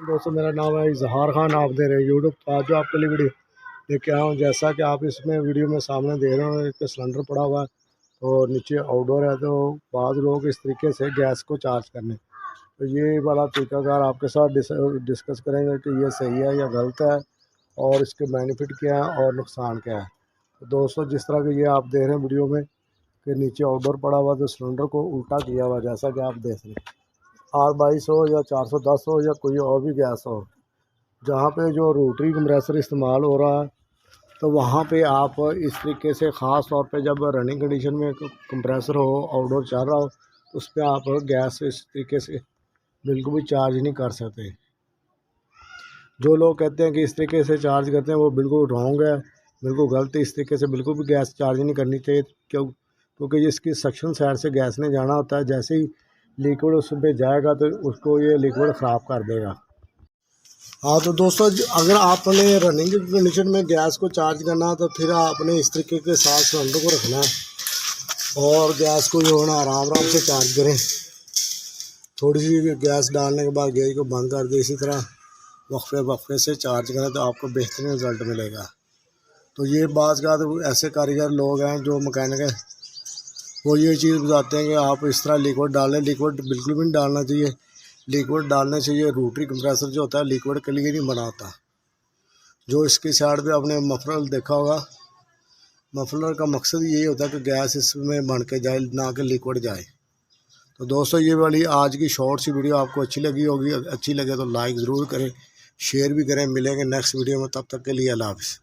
दोस्तों मेरा नाम है इजहार खान, आप दे रहे हैं यूट्यूब। तो आज जो आपके लिए वीडियो लेके आया हूँ, जैसा कि आप इसमें वीडियो में सामने देख रहे हो, एक सिलेंडर पड़ा हुआ है और नीचे आउटडोर है। तो बाद लोग इस तरीके से गैस को चार्ज करने, तो ये वाला तरीकाकार आपके साथ डिस्कस करेंगे कि ये सही है या गलत है और इसके बेनिफिट क्या है और नुकसान क्या है। तो दोस्तों जिस तरह के ये आप देख रहे हैं वीडियो में कि नीचे आउटडोर पड़ा हुआ, तो सिलेंडर को उल्टा किया हुआ, जैसा कि आप देख रहे हैं। R22 हो या 410 हो या कोई और भी गैस हो, जहाँ पे जो रोटरी कंप्रेसर इस्तेमाल हो रहा है, तो वहाँ पे आप इस तरीके से ख़ास तौर पे जब रनिंग कंडीशन में कंप्रेसर हो, आउटडोर चल रहा हो, तो उस पर आप गैस इस तरीके से बिल्कुल भी चार्ज नहीं कर सकते। जो लोग कहते हैं कि इस तरीके से चार्ज करते हैं, वो बिल्कुल रॉन्ग है, बिल्कुल गलत है। इस तरीके से बिल्कुल भी गैस चार्ज नहीं करनी चाहिए, क्योंकि इसकी सक्शन साइड से गैस ने जाना होता है। जैसे ही लिक्विड उस पर जाएगा तो उसको ये लिक्विड ख़राब कर देगा। हाँ तो दोस्तों, अगर आपने रनिंग कंडीशन में गैस को चार्ज करना है, तो फिर आपने इस तरीके के साथ सिलेंडर को रखना है और गैस को जो है ना आराम आराम से चार्ज करें। थोड़ी सी गैस डालने के बाद गैस को बंद कर दें। इसी तरह वक्फे से चार्ज करें तो आपको बेहतरीन रिज़ल्ट मिलेगा। तो ये बात का तो ऐसे कारीगर लोग हैं जो मैकेनिक है, वो ये चीज़ बताते हैं कि आप इस तरह लिक्विड डालें। लिक्विड बिल्कुल भी नहीं डालना चाहिए। लिक्विड डालने से ये रोटरी कंप्रेसर जो होता है लिक्विड के लिए नहीं बना होता। जो इसकी साइड पे आपने मफलर देखा होगा, मफलर का मकसद यही होता है कि गैस इसमें बन के जाए, ना कि लिक्विड जाए। तो दोस्तों ये वाली आज की शॉर्ट सी वीडियो आपको अच्छी लगी होगी। अच्छी लगे तो लाइक ज़रूर करें, शेयर भी करें। मिलेंगे नेक्स्ट वीडियो में, तब तक के लिए अल्लाह हाफ़िज़।